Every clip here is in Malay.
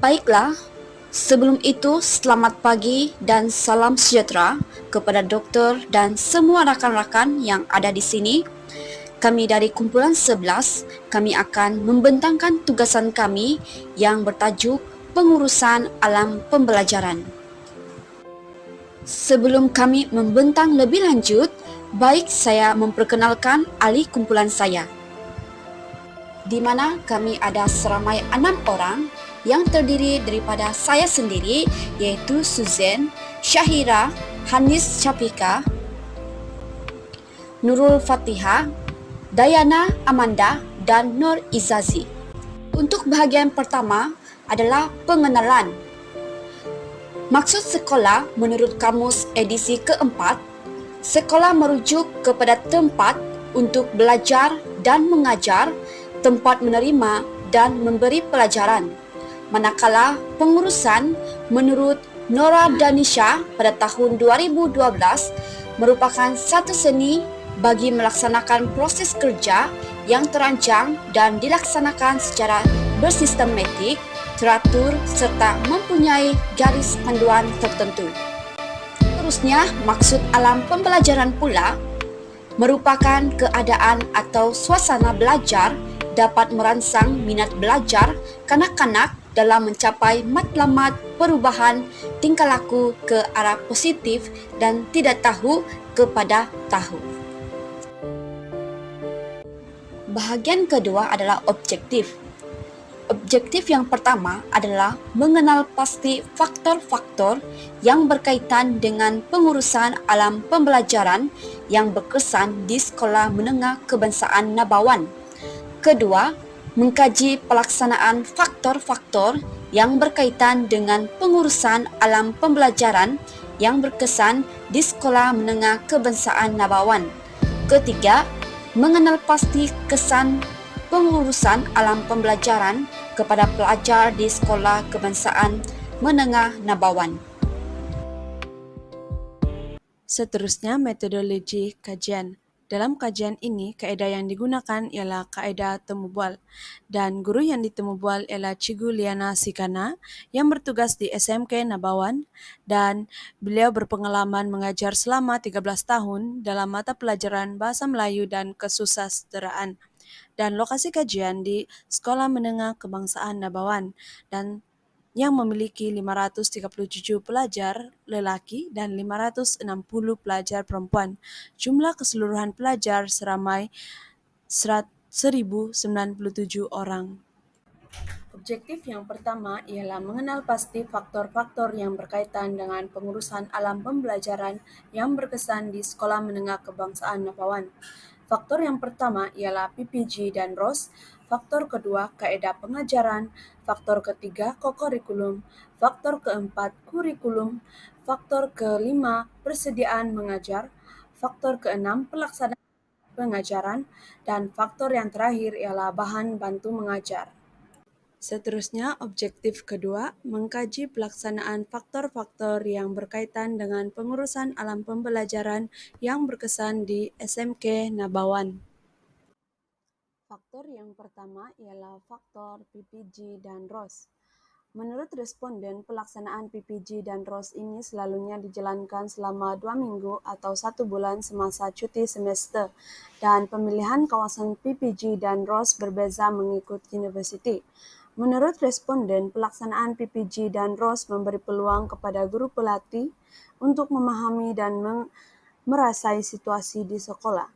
Baiklah, sebelum itu selamat pagi dan salam sejahtera kepada doktor dan semua rakan-rakan yang ada di sini. Kami dari kumpulan 11, kami akan membentangkan tugasan kami yang bertajuk pengurusan alam pembelajaran. Sebelum kami membentang lebih lanjut, baik saya memperkenalkan ahli kumpulan saya, di mana kami ada seramai 6 orang yang terdiri daripada saya sendiri, yaitu Suzanne, Syahira, Hanis Syafika, Nurul Fatihah, Dayana Amanda, dan Nur Izazi. Untuk bahagian pertama adalah pengenalan. Maksud sekolah menurut kamus edisi keempat, sekolah merujuk kepada tempat untuk belajar dan mengajar, tempat menerima dan memberi pelajaran. Manakala pengurusan menurut Nora Danisha pada tahun 2012 merupakan satu seni bagi melaksanakan proses kerja yang terancang dan dilaksanakan secara bersistematik, teratur serta mempunyai garis panduan tertentu. Terusnya, maksud alam pembelajaran pula merupakan keadaan atau suasana belajar dapat merangsang minat belajar kanak-kanak dalam mencapai matlamat perubahan tingkah laku ke arah positif dan tidak tahu kepada tahu. Bahagian kedua adalah objektif. Objektif yang pertama adalah mengenal pasti faktor-faktor yang berkaitan dengan pengurusan alam pembelajaran yang berkesan di Sekolah Menengah Kebangsaan Nabawan. Kedua, mengkaji pelaksanaan faktor-faktor yang berkaitan dengan pengurusan alam pembelajaran yang berkesan di Sekolah Menengah Kebangsaan Nabawan. Ketiga, mengenal pasti kesan pengurusan alam pembelajaran kepada pelajar di Sekolah Kebangsaan Menengah Nabawan. Seterusnya, metodologi kajian. Dalam kajian ini, kaedah yang digunakan ialah kaedah temu bual, dan guru yang ditemu bual ialah Cikgu Liana Sikana yang bertugas di SMK Nabawan, dan beliau berpengalaman mengajar selama 13 tahun dalam mata pelajaran Bahasa Melayu dan Kesusasteraan. Dan lokasi kajian di Sekolah Menengah Kebangsaan Nabawan, dan yang memiliki 537 pelajar lelaki dan 560 pelajar perempuan. Jumlah keseluruhan pelajar seramai 1.097 orang. Objektif yang pertama ialah mengenal pasti faktor-faktor yang berkaitan dengan pengurusan alam pembelajaran yang berkesan di Sekolah Menengah Kebangsaan Nabawan. Faktor yang pertama ialah PPG dan ROS, faktor kedua kaedah pengajaran, faktor ketiga kokurikulum, faktor keempat kurikulum, faktor kelima persediaan mengajar, faktor keenam pelaksanaan pengajaran, dan faktor yang terakhir ialah bahan bantu mengajar. Seterusnya, objektif kedua, mengkaji pelaksanaan faktor-faktor yang berkaitan dengan pengurusan alam pembelajaran yang berkesan di SMK Nabawan. Faktor yang pertama ialah faktor PPG dan ROS. Menurut responden, pelaksanaan PPG dan ROS ini selalunya dijalankan selama 2 minggu atau 1 bulan semasa cuti semester, dan pemilihan kawasan PPG dan ROS berbeza mengikut universiti. Menurut responden, pelaksanaan PPG dan ROS memberi peluang kepada guru pelatih untuk memahami dan merasai situasi di sekolah.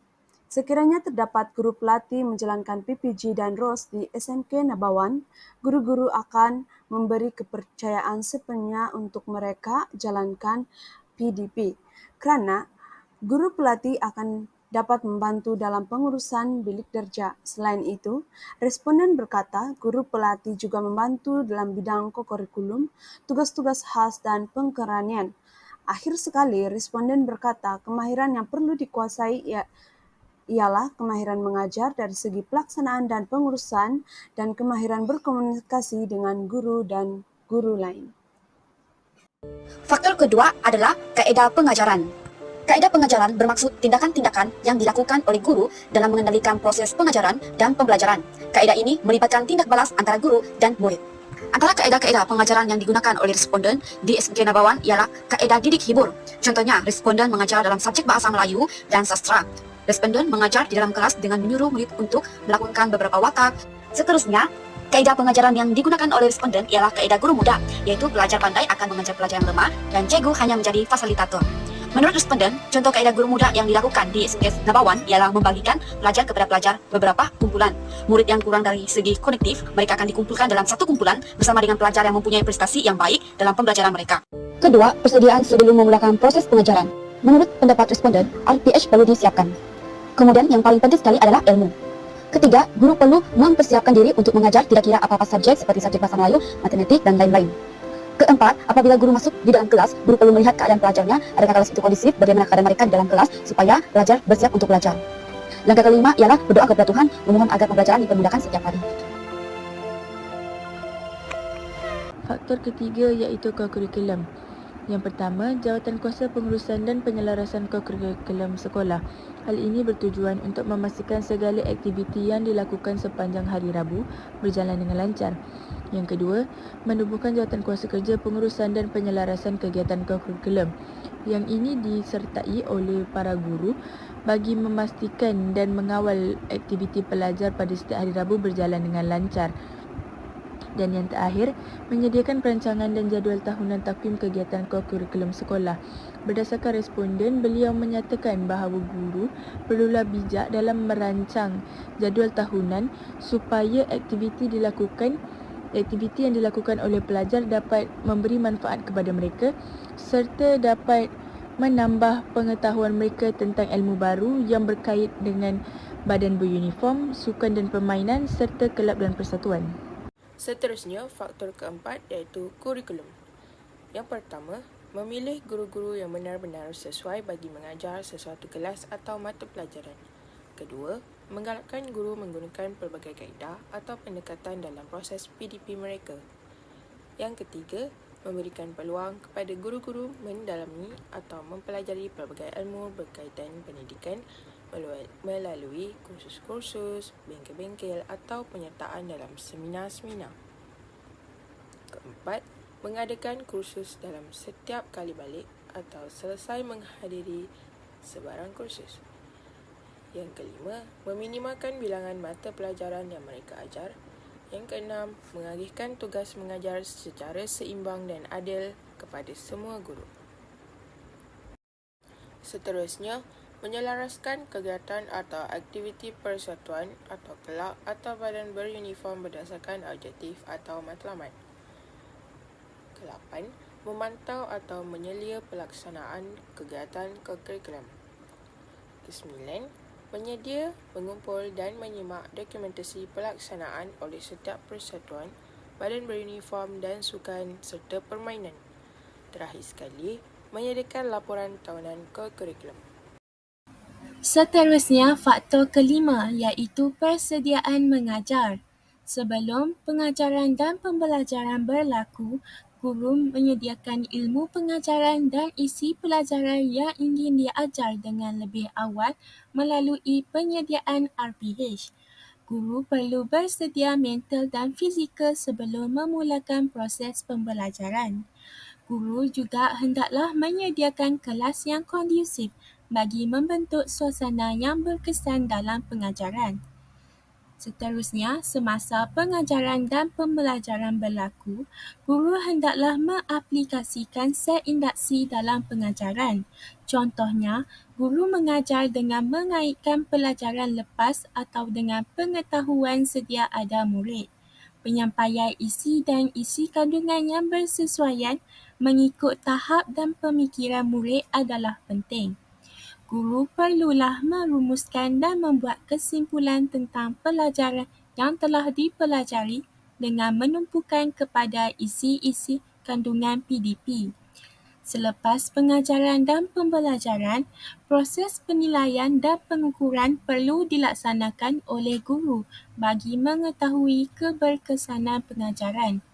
Sekiranya terdapat guru pelatih menjalankan PPG dan ROS di SMK Nabawan, guru-guru akan memberi kepercayaan sepenuhnya untuk mereka jalankan PDP, kerana guru pelatih akan dapat membantu dalam pengurusan bilik kerja. Selain itu, responden berkata guru pelatih juga membantu dalam bidang kokurikulum, tugas-tugas khas dan pengkeranian. Akhir sekali, responden berkata kemahiran yang perlu dikuasai ialah kemahiran mengajar dari segi pelaksanaan dan pengurusan, dan kemahiran berkomunikasi dengan guru dan guru lain. Faktor kedua adalah kaedah pengajaran. Kaedah pengajaran bermaksud tindakan-tindakan yang dilakukan oleh guru dalam mengendalikan proses pengajaran dan pembelajaran. Kaedah ini melibatkan tindak balas antara guru dan murid. Antara kaedah-kaedah pengajaran yang digunakan oleh responden di SMK Nabawan ialah kaedah didik hibur. Contohnya, responden mengajar dalam subjek bahasa Melayu dan sastra. Responden mengajar di dalam kelas dengan menyuruh murid untuk melakukan beberapa watak. Seterusnya, kaedah pengajaran yang digunakan oleh responden ialah kaedah guru muda, iaitu pelajar pandai akan mengajar pelajar yang lemah dan cikgu hanya menjadi fasilitator. Menurut responden, contoh kaedah guru muda yang dilakukan di SMK Nabawan ialah membagikan pelajar kepada pelajar beberapa kumpulan. Murid yang kurang dari segi konektif, mereka akan dikumpulkan dalam satu kumpulan bersama dengan pelajar yang mempunyai prestasi yang baik dalam pembelajaran mereka. Kedua, persediaan sebelum memulakan proses pengajaran. Menurut pendapat responden, RPH perlu disiapkan. Kemudian yang paling penting sekali adalah ilmu. Ketiga, guru perlu mempersiapkan diri untuk mengajar kira-kira apa-apa subjek seperti subjek bahasa Melayu, matematik, dan lain-lain. Keempat, apabila guru masuk di dalam kelas, guru perlu melihat keadaan pelajarnya, adakah kelas itu kondisif, bagaimana keadaan mereka di dalam kelas, supaya pelajar bersiap untuk belajar. Langkah kelima ialah berdoa kepada Tuhan, memohon agar pembelajaran dipermudahkan setiap hari. Faktor ketiga iaitu kokurikulum. Yang pertama, Jawatankuasa Pengurusan dan Penyelarasan Kokurikulum Sekolah. Hal ini bertujuan untuk memastikan segala aktiviti yang dilakukan sepanjang hari Rabu berjalan dengan lancar. Yang kedua, menubuhkan Jawatankuasa Kerja Pengurusan dan Penyelarasan Kegiatan Kokurikulum. Yang ini disertai oleh para guru bagi memastikan dan mengawal aktiviti pelajar pada setiap hari Rabu berjalan dengan lancar. Dan yang terakhir, menyediakan perancangan dan jadual tahunan takwim kegiatan kokurikulum sekolah. Berdasarkan responden, beliau menyatakan bahawa guru perlulah bijak dalam merancang jadual tahunan supaya aktiviti yang dilakukan oleh pelajar dapat memberi manfaat kepada mereka serta dapat menambah pengetahuan mereka tentang ilmu baru yang berkait dengan badan beruniform, sukan dan permainan serta kelab dan persatuan. Seterusnya, faktor keempat iaitu kurikulum. Yang pertama, memilih guru-guru yang benar-benar sesuai bagi mengajar sesuatu kelas atau mata pelajaran. Kedua, menggalakkan guru menggunakan pelbagai kaedah atau pendekatan dalam proses PDP mereka. Yang ketiga, memberikan peluang kepada guru-guru mendalami atau mempelajari pelbagai ilmu berkaitan pendidikan melalui kursus-kursus, bengkel-bengkel atau penyertaan dalam seminar-seminar. Keempat, mengadakan kursus dalam setiap kali balik atau selesai menghadiri sebarang kursus. Yang kelima, meminimalkan bilangan mata pelajaran yang mereka ajar. Yang keenam, mengagihkan tugas mengajar secara seimbang dan adil kepada semua guru. Seterusnya, menyelaraskan kegiatan atau aktiviti persatuan atau kelab atau badan beruniform berdasarkan objektif atau matlamat. Ke-8, memantau atau menyelia pelaksanaan kegiatan kokurikulum. Ke-9, menyedia, mengumpul dan menyimak dokumentasi pelaksanaan oleh setiap persatuan, badan beruniform dan sukan serta permainan. Terakhir sekali, menyediakan laporan tahunan kokurikulum. Seterusnya, faktor kelima iaitu persediaan mengajar. Sebelum pengajaran dan pembelajaran berlaku, guru menyediakan ilmu pengajaran dan isi pelajaran yang ingin diajar dengan lebih awal melalui penyediaan RPH. Guru perlu bersedia mental dan fizikal sebelum memulakan proses pembelajaran. Guru juga hendaklah menyediakan kelas yang kondusif bagi membentuk suasana yang berkesan dalam pengajaran. Seterusnya, semasa pengajaran dan pembelajaran berlaku, guru hendaklah mengaplikasikan set induksi dalam pengajaran. Contohnya, guru mengajar dengan mengaitkan pelajaran lepas atau dengan pengetahuan sedia ada murid. Penyampaian isi dan isi kandungan yang bersesuaian mengikut tahap dan pemikiran murid adalah penting. Guru perlulah merumuskan dan membuat kesimpulan tentang pelajaran yang telah dipelajari dengan menumpukan kepada isi-isi kandungan PDP. Selepas pengajaran dan pembelajaran, proses penilaian dan pengukuran perlu dilaksanakan oleh guru bagi mengetahui keberkesanan pengajaran.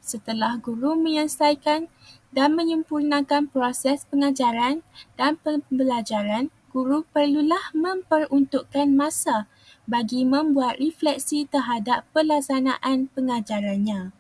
Setelah guru menyelesaikan dan menyempurnakan proses pengajaran dan pembelajaran, guru perlulah memperuntukkan masa bagi membuat refleksi terhadap pelaksanaan pengajarannya.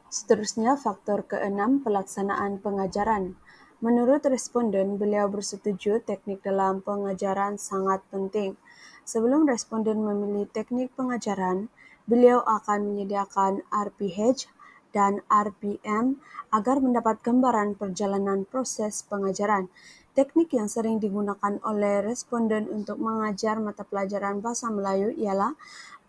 Seterusnya, faktor keenam, pelaksanaan pengajaran. Menurut responden, beliau bersetuju teknik dalam pengajaran sangat penting. Sebelum responden memilih teknik pengajaran, beliau akan menyediakan RPH dan RPM agar mendapat gambaran perjalanan proses pengajaran. Teknik yang sering digunakan oleh responden untuk mengajar mata pelajaran Bahasa Melayu ialah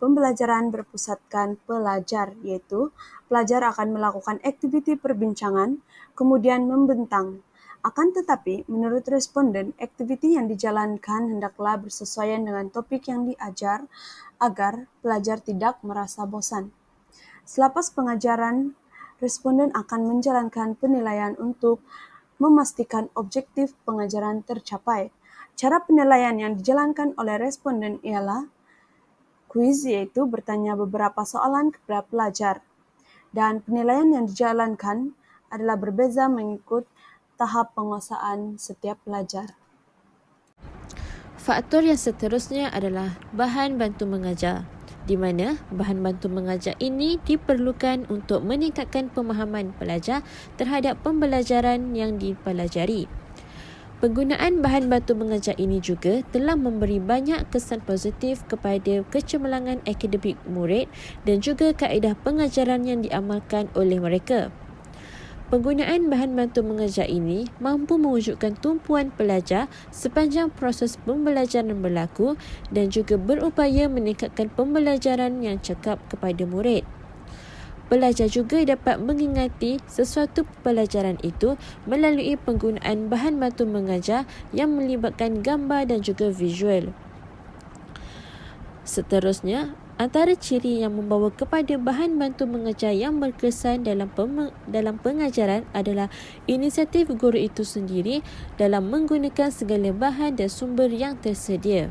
pembelajaran berpusatkan pelajar, yaitu pelajar akan melakukan aktiviti perbincangan, kemudian membentang. Akan tetapi, menurut responden, aktiviti yang dijalankan hendaklah bersesuaian dengan topik yang diajar agar pelajar tidak merasa bosan. Selepas pengajaran, responden akan menjalankan penilaian untuk memastikan objektif pengajaran tercapai. Cara penilaian yang dijalankan oleh responden ialah kuis, yaitu bertanya beberapa soalan kepada pelajar. Dan penilaian yang dijalankan adalah berbeza mengikut tahap penguasaan setiap pelajar. Faktor yang seterusnya adalah bahan bantu mengajar, di mana bahan bantu mengajar ini diperlukan untuk meningkatkan pemahaman pelajar terhadap pembelajaran yang dipelajari. Penggunaan bahan bantu mengajar ini juga telah memberi banyak kesan positif kepada kecemerlangan akademik murid dan juga kaedah pengajaran yang diamalkan oleh mereka. Penggunaan bahan bantu mengajar ini mampu mewujudkan tumpuan pelajar sepanjang proses pembelajaran berlaku dan juga berupaya meningkatkan pembelajaran yang cekap kepada murid. Pelajar juga dapat mengingati sesuatu pelajaran itu melalui penggunaan bahan bantu mengajar yang melibatkan gambar dan juga visual. Seterusnya, antara ciri yang membawa kepada bahan bantu mengajar yang berkesan dalam pengajaran adalah inisiatif guru itu sendiri dalam menggunakan segala bahan dan sumber yang tersedia.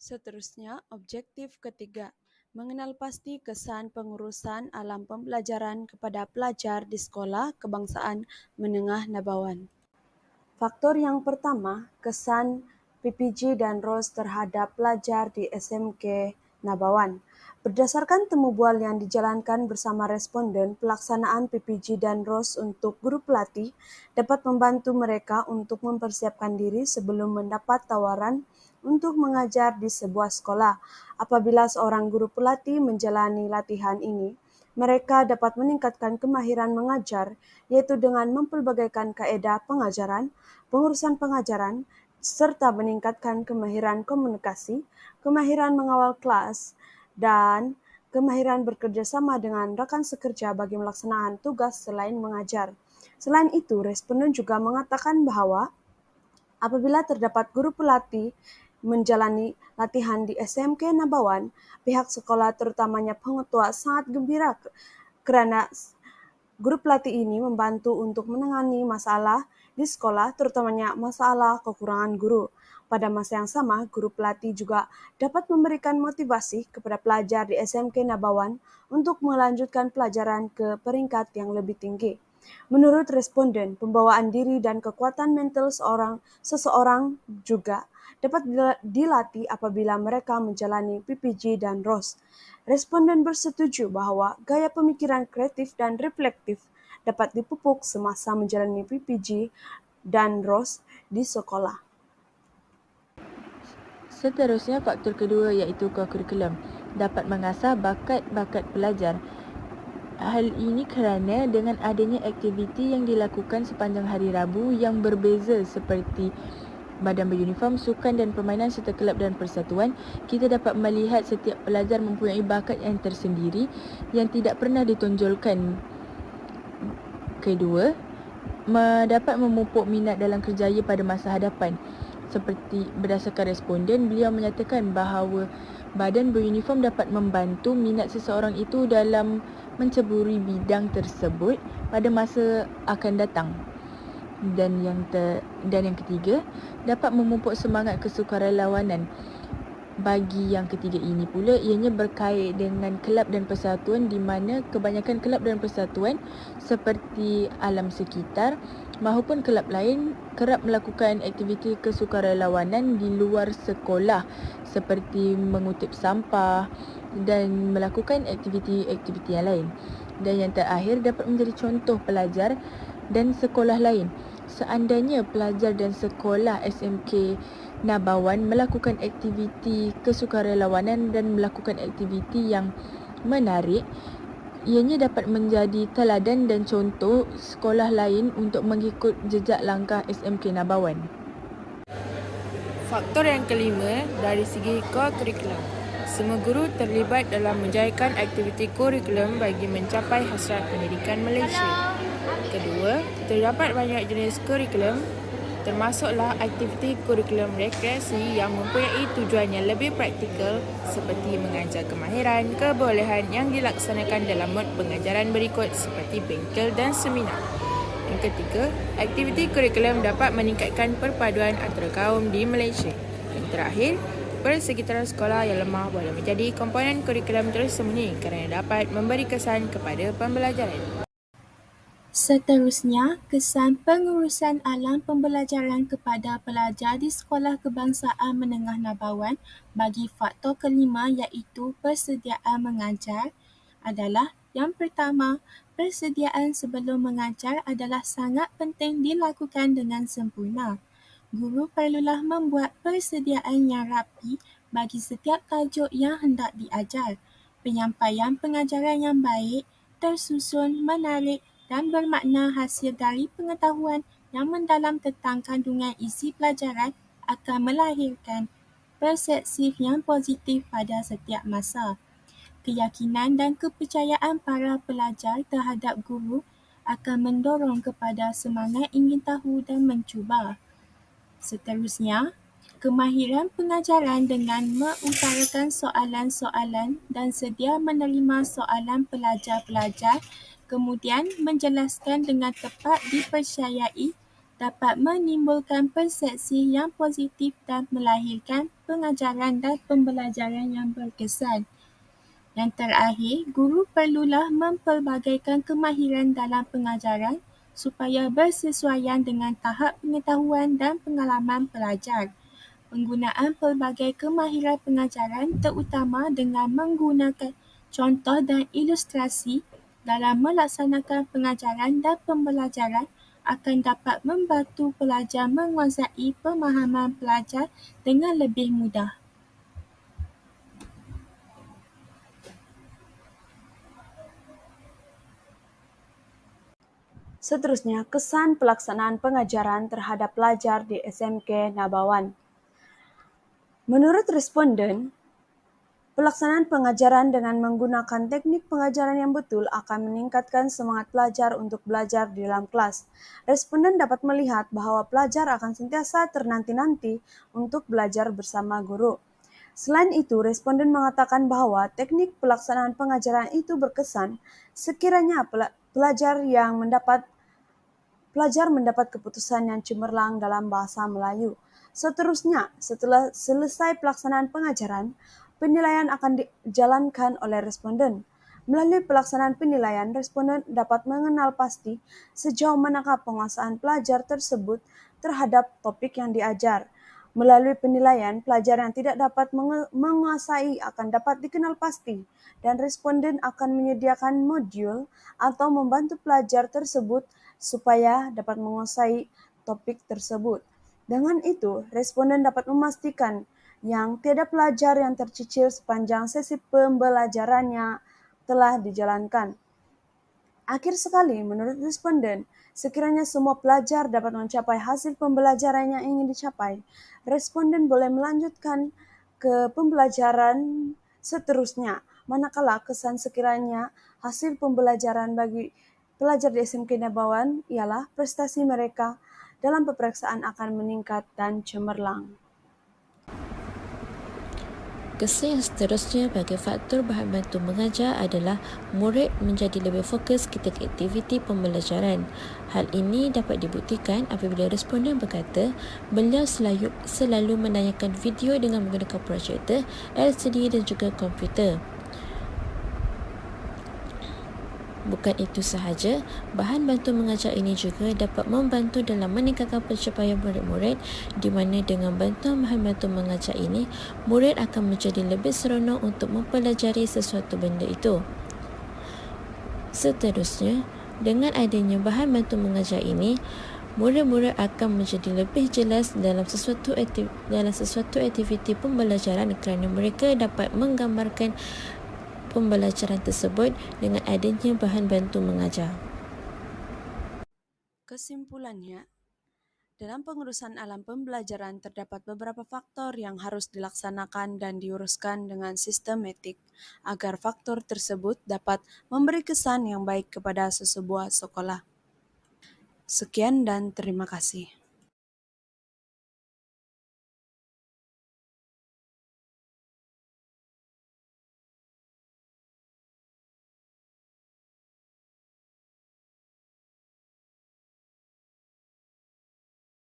Seterusnya, objektif ketiga, mengenal pasti kesan pengurusan alam pembelajaran kepada pelajar di sekolah kebangsaan menengah Nabawan. Faktor yang pertama, kesan PPG dan ROS terhadap pelajar di SMK Nabawan. Berdasarkan temu bual yang dijalankan bersama responden, pelaksanaan PPG dan ROS untuk guru pelatih dapat membantu mereka untuk mempersiapkan diri sebelum mendapat tawaran untuk mengajar di sebuah sekolah. Apabila seorang guru pelatih menjalani latihan ini, mereka dapat meningkatkan kemahiran mengajar, yaitu dengan mempelbagaikan kaedah pengajaran, pengurusan pengajaran, serta meningkatkan kemahiran komunikasi, kemahiran mengawal kelas, dan kemahiran bekerja sama dengan rekan sekerja bagi melaksanakan tugas selain mengajar. Selain itu, responden juga mengatakan bahwa apabila terdapat guru pelatih menjalani latihan di SMK Nabawan, pihak sekolah terutamanya pengetua sangat gembira kerana guru pelatih ini membantu untuk menangani masalah di sekolah, terutamanya masalah kekurangan guru. Pada masa yang sama, guru pelatih juga dapat memberikan motivasi kepada pelajar di SMK Nabawan untuk melanjutkan pelajaran ke peringkat yang lebih tinggi. Menurut responden, pembawaan diri dan kekuatan mental seseorang juga dapat dilatih apabila mereka menjalani PPG dan ROS. Responden bersetuju bahwa gaya pemikiran kreatif dan reflektif dapat dipupuk semasa menjalani PPG dan ROS di sekolah. Seterusnya, faktor kedua iaitu kurikulum dapat mengasah bakat-bakat pelajar. Hal ini kerana dengan adanya aktiviti yang dilakukan sepanjang hari Rabu yang berbeza seperti badan beruniform, sukan dan permainan serta kelab dan persatuan, kita dapat melihat setiap pelajar mempunyai bakat yang tersendiri yang tidak pernah ditonjolkan. Kedua, dapat memupuk minat dalam kerjaya pada masa hadapan. Seperti berdasarkan responden, beliau menyatakan bahawa badan beruniform dapat membantu minat seseorang itu dalam menceburi bidang tersebut pada masa akan datang. Dan yang ketiga, dapat memupuk semangat kesukarelawanan. Bagi yang ketiga ini pula, ianya berkait dengan kelab dan persatuan di mana kebanyakan kelab dan persatuan seperti alam sekitar maupun kelab lain kerap melakukan aktiviti kesukarelawanan di luar sekolah seperti mengutip sampah, dan melakukan aktiviti-aktiviti yang lain. Dan yang terakhir dapat menjadi contoh pelajar dan sekolah lain. Seandainya pelajar dan sekolah SMK Nabawan melakukan aktiviti kesukarelawanan dan melakukan aktiviti yang menarik, ianya dapat menjadi teladan dan contoh sekolah lain untuk mengikut jejak langkah SMK Nabawan. Faktor yang kelima dari segi kurikulum. Semua guru terlibat dalam menjayakan aktiviti kurikulum bagi mencapai hasrat pendidikan Malaysia. Kedua, terdapat banyak jenis kurikulum, termasuklah aktiviti kurikulum rekreasi yang mempunyai tujuan yang lebih praktikal seperti mengajar kemahiran, kebolehan yang dilaksanakan dalam mod pengajaran berikut seperti bengkel dan seminar. Yang ketiga, aktiviti kurikulum dapat meningkatkan perpaduan antara kaum di Malaysia. Yang terakhir, persekitaran sekolah yang lemah boleh menjadi komponen kurikulum tersembunyi kerana dapat memberi kesan kepada pembelajaran. Seterusnya, kesan pengurusan alam pembelajaran kepada pelajar di Sekolah Kebangsaan Menengah Nabawan bagi faktor kelima iaitu persediaan mengajar adalah yang pertama, persediaan sebelum mengajar adalah sangat penting dilakukan dengan sempurna. Guru perlulah membuat persediaan yang rapi bagi setiap tajuk yang hendak diajar. Penyampaian pengajaran yang baik, tersusun, menarik dan bermakna hasil dari pengetahuan yang mendalam tentang kandungan isi pelajaran akan melahirkan persepsi yang positif pada setiap masa. Keyakinan dan kepercayaan para pelajar terhadap guru akan mendorong kepada semangat ingin tahu dan mencuba. Seterusnya, kemahiran pengajaran dengan mengutarakan soalan-soalan dan sedia menerima soalan pelajar-pelajar kemudian menjelaskan dengan tepat dipercayai dapat menimbulkan persepsi yang positif dan melahirkan pengajaran dan pembelajaran yang berkesan. Yang terakhir, guru perlulah mempelbagaikan kemahiran dalam pengajaran supaya bersesuaian dengan tahap pengetahuan dan pengalaman pelajar. Penggunaan pelbagai kemahiran pengajaran terutama dengan menggunakan contoh dan ilustrasi dalam melaksanakan pengajaran dan pembelajaran akan dapat membantu pelajar menguasai pemahaman pelajar dengan lebih mudah. Seterusnya, kesan pelaksanaan pengajaran terhadap pelajar di SMK Nabawan. Menurut responden, pelaksanaan pengajaran dengan menggunakan teknik pengajaran yang betul akan meningkatkan semangat pelajar untuk belajar di dalam kelas. Responden dapat melihat bahwa pelajar akan sentiasa ternanti-nanti untuk belajar bersama guru. Selain itu, responden mengatakan bahwa teknik pelaksanaan pengajaran itu berkesan sekiranya pelajar mendapat keputusan yang cemerlang dalam bahasa Melayu. Seterusnya, setelah selesai pelaksanaan pengajaran, penilaian akan dijalankan oleh responden. Melalui pelaksanaan penilaian, responden dapat mengenal pasti sejauh manakah penguasaan pelajar tersebut terhadap topik yang diajar. Melalui penilaian, pelajar yang tidak dapat menguasai akan dapat dikenal pasti, dan responden akan menyediakan modul atau membantu pelajar tersebut supaya dapat menguasai topik tersebut. Dengan itu, responden dapat memastikan yang tiada pelajar yang tercicir sepanjang sesi pembelajaran yang telah dijalankan. Akhir sekali, menurut responden, sekiranya semua pelajar dapat mencapai hasil pembelajaran yang ingin dicapai, responden boleh melanjutkan ke pembelajaran seterusnya. Manakala kesan sekiranya hasil pembelajaran bagi pelajar di SMK Nabawan ialah prestasi mereka dalam peperiksaan akan meningkat dan cemerlang. Kesan yang seterusnya bagi faktor bahan bantu mengajar adalah murid menjadi lebih fokus ketika aktiviti pembelajaran. Hal ini dapat dibuktikan apabila responden berkata beliau selalu menanyakan video dengan menggunakan projektor, LCD dan juga komputer. Bukan itu sahaja, bahan bantu mengajar ini juga dapat membantu dalam meningkatkan pencapaian murid-murid, di mana dengan bantuan bahan bantu mengajar ini, murid akan menjadi lebih seronok untuk mempelajari sesuatu benda itu. Seterusnya, dengan adanya bahan bantu mengajar ini, murid-murid akan menjadi lebih jelas dalam sesuatu aktiviti pembelajaran kerana mereka dapat menggambarkan pembelajaran tersebut dengan adanya bahan bantu mengajar. Kesimpulannya, dalam pengurusan alam pembelajaran terdapat beberapa faktor yang harus dilaksanakan dan diuruskan dengan sistematik agar faktor tersebut dapat memberi kesan yang baik kepada sesebuah sekolah. Sekian dan terima kasih.